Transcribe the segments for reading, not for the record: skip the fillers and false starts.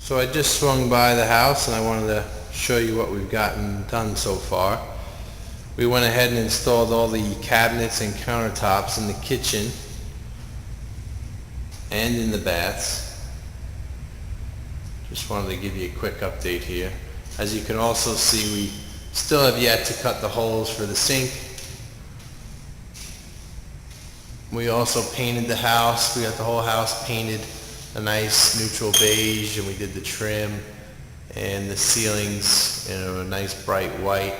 So I just swung by the house and I wanted to show you what we've gotten done so far. We went ahead and installed all the cabinets and countertops in the kitchen and in the baths. Just wanted to give you a quick update here. As you can also see, we still have yet to cut the holes for the sink. We also painted the house. We got the whole house painted a nice neutral beige, and we did the trim and the ceilings in a nice bright white.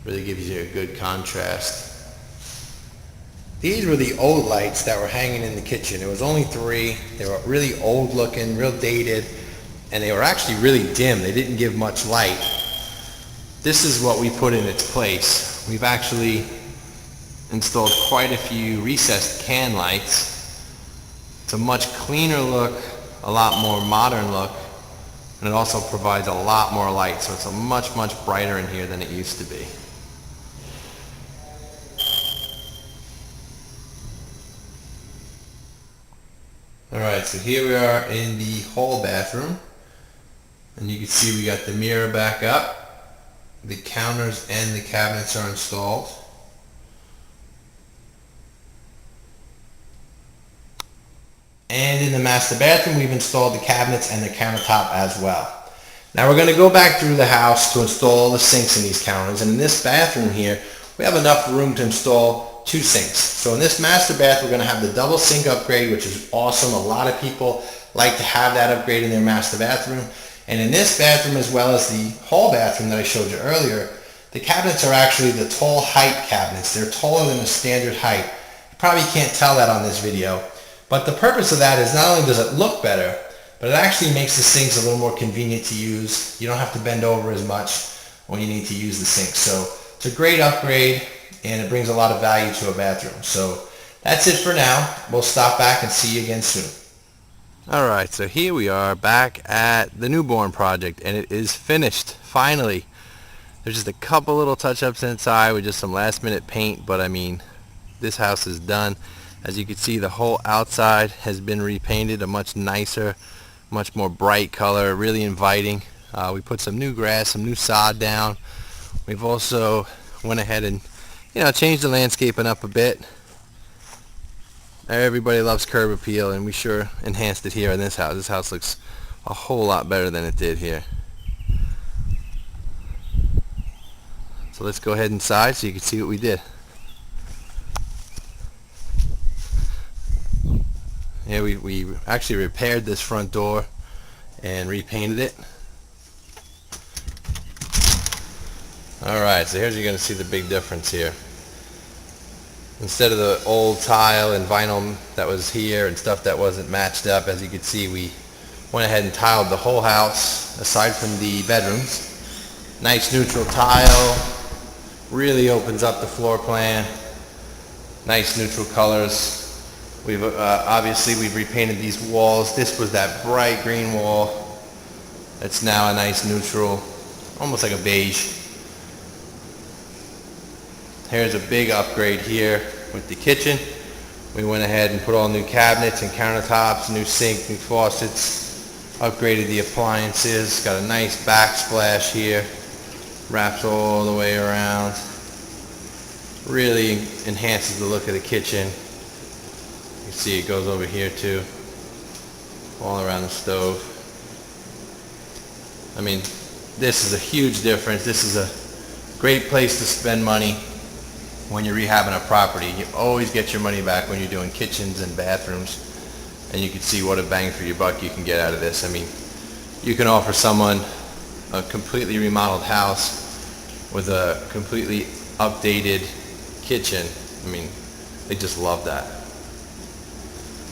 Really gives you a good contrast. These were the old lights that were hanging in the kitchen. It was only 3. They were really old looking, real dated, and they were actually really dim. They didn't give much light. This is what we put in its place. We've actually installed quite a few recessed can lights. It's a much cleaner look, a lot more modern look, and it also provides a lot more light, so it's a much brighter in here than it used to be. Alright, so here we are in the hall bathroom, and you can see we got the mirror back up, the counters and the cabinets are installed. And in the master bathroom, we've installed the cabinets and the countertop as well. Now we're going to go back through the house to install all the sinks in these counters. And in this bathroom here, we have enough room to install 2 sinks. So in this master bath, we're going to have the double sink upgrade, which is awesome. A lot of people like to have that upgrade in their master bathroom. And in this bathroom, as well as the hall bathroom that I showed you earlier, the cabinets are actually the tall height cabinets. They're taller than the standard height. You probably can't tell that on this video. But the purpose of that is not only does it look better, but it actually makes the sinks a little more convenient to use. You don't have to bend over as much when you need to use the sink. So it's a great upgrade, and it brings a lot of value to a bathroom. So that's it for now. We'll stop back and see you again soon. Alright, so here we are back at the Newbourne project, and it is finished, finally. There's just a couple little touch-ups inside with just some last-minute paint, but I mean, this house is done. As you can see, the whole outside has been repainted a much nicer, much more bright color, really inviting. We put some new grass, some new sod down. We've also went ahead and, changed the landscaping up a bit. Everybody loves curb appeal, and we sure enhanced it here in this house. This house looks a whole lot better than it did here. So let's go ahead inside so you can see what we did. Yeah, we actually repaired this front door and repainted it. Alright, so here's you're going to see the big difference here. Instead of the old tile and vinyl that was here and stuff that wasn't matched up, as you can see, we went ahead and tiled the whole house aside from the bedrooms. Nice neutral tile, really opens up the floor plan. Nice neutral colors. We've obviously we've repainted these walls. This was that bright green wall. It's now a nice neutral, almost like a beige. Here's a big upgrade here with the kitchen. We went ahead and put all new cabinets and countertops, new sink, new faucets, upgraded the appliances, got a nice backsplash here, wraps all the way around. Really enhances the look of the kitchen. You see it goes over here too, all around the stove. I mean, this is a huge difference. This is a great place to spend money when you're rehabbing a property. You always get your money back when you're doing kitchens and bathrooms, and you can see what a bang for your buck you can get out of this. I mean, you can offer someone a completely remodeled house with a completely updated kitchen. I mean, they just love that.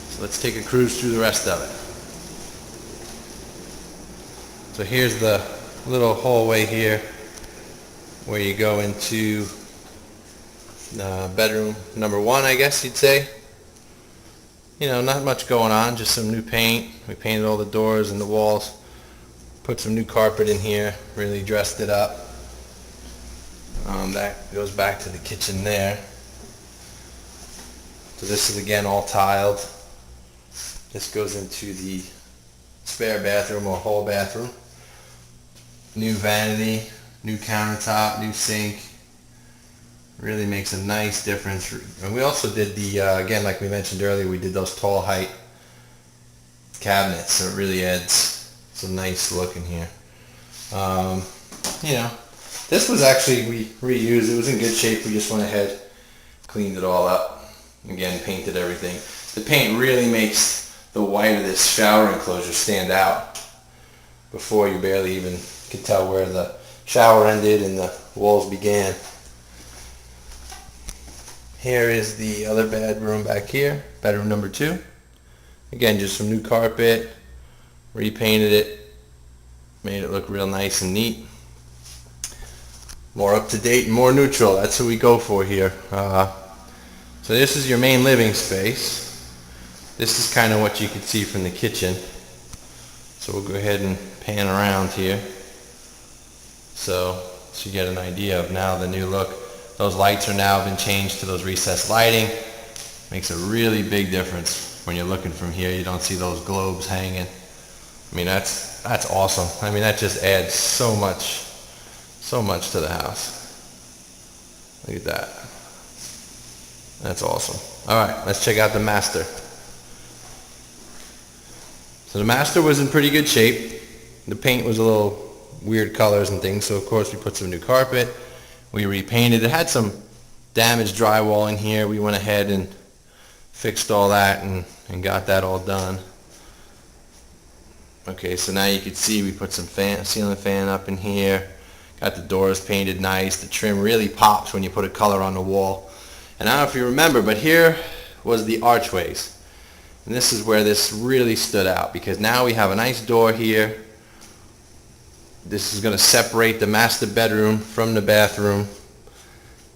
So let's take a cruise through the rest of it. So here's the little hallway here where you go into bedroom number 1, I guess you'd say. Not much going on, just some new paint. We painted all the doors and the walls, put some new carpet in here, really dressed it up. That goes back to the kitchen there. So this is again all tiled. This goes into the spare bathroom or whole bathroom. New vanity, new countertop, new sink. Really makes a nice difference. And we also did the, again, like we mentioned earlier, we did those tall height cabinets, so it really adds some nice look in here. You know, this was actually, we reused, it was in good shape. We just went ahead, cleaned it all up, again, painted everything. The paint really makes the white of this shower enclosure stand out. Before, you barely even could tell where the shower ended and the walls began. Here is the other bedroom back here, bedroom number 2. Again, just some new carpet, repainted it, made it look real nice and neat. More up to date and more neutral, that's what we go for here. So this is your main living space. This is kind of what you can see from the kitchen. So we'll go ahead and pan around here. So you get an idea of now the new look. Those lights are now been changed to those recessed lighting. Makes a really big difference when you're looking from here. You don't see those globes hanging. I mean, that's awesome. I mean, that just adds so much to the house. Look at that. That's awesome. All right, let's check out the master. So the master was in pretty good shape. The paint was a little weird colors and things, so of course we put some new carpet. We repainted. It had some damaged drywall in here. We went ahead and fixed all that and got that all done. Okay, so now you can see we put some ceiling fan up in here. Got the doors painted nice. The trim really pops when you put a color on the wall. And I don't know if you remember, but here was the archways. And this is where this really stood out, because now we have a nice door here. This is going to separate the master bedroom from the bathroom.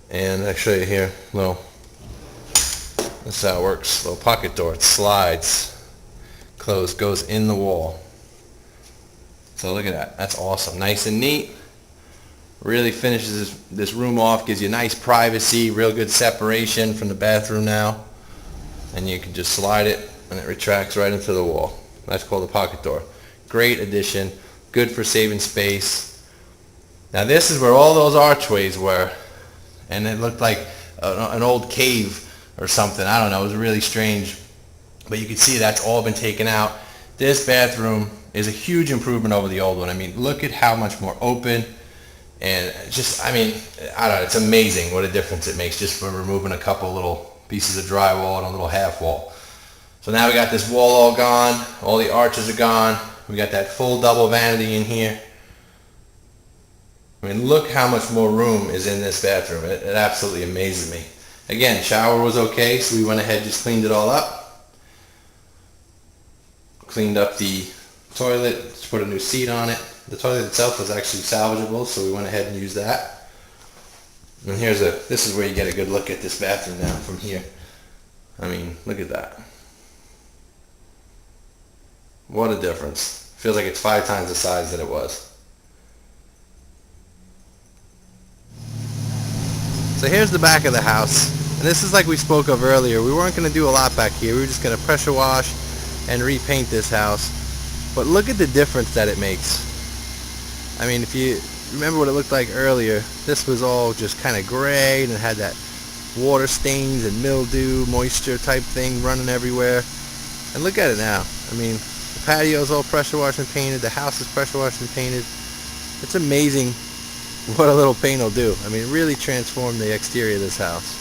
And I'll show you here. This is how it works. Little pocket door. It slides, closed, goes in the wall. So look at that. That's awesome. Nice and neat. Really finishes this room off. Gives you nice privacy. Real good separation from the bathroom now. And you can just slide it and it retracts right into the wall. That's called a pocket door. Great addition. Good for saving space. Now this is where all those archways were, and it looked like an old cave or something. I don't know. It was really strange, but you can see that's all been taken out. This bathroom is a huge improvement over the old one. I mean, look at how much more open, and just, I mean, I don't know. It's amazing what a difference it makes just for removing a couple little pieces of drywall and a little half wall. So now we got this wall all gone. All the arches are gone. We got that full double vanity in here. I mean, look how much more room is in this bathroom. It absolutely amazes me. Again, shower was okay, so we went ahead and just cleaned it all up. Cleaned up the toilet, put a new seat on it. The toilet itself was actually salvageable, so we went ahead and used that. And this is where you get a good look at this bathroom now from here. I mean, look at that. What a difference. Feels like it's 5 times the size that it was. So here's the back of the house. And this is like we spoke of earlier. We weren't going to do a lot back here. We were just going to pressure wash and repaint this house. But look at the difference that it makes. I mean, if you remember what it looked like earlier, this was all just kind of gray and it had that water stains and mildew, moisture type thing running everywhere. And look at it now. I mean, the patio is all pressure washed and painted. The house is pressure washed and painted. It's amazing what a little paint will do. I mean, it really transformed the exterior of this house.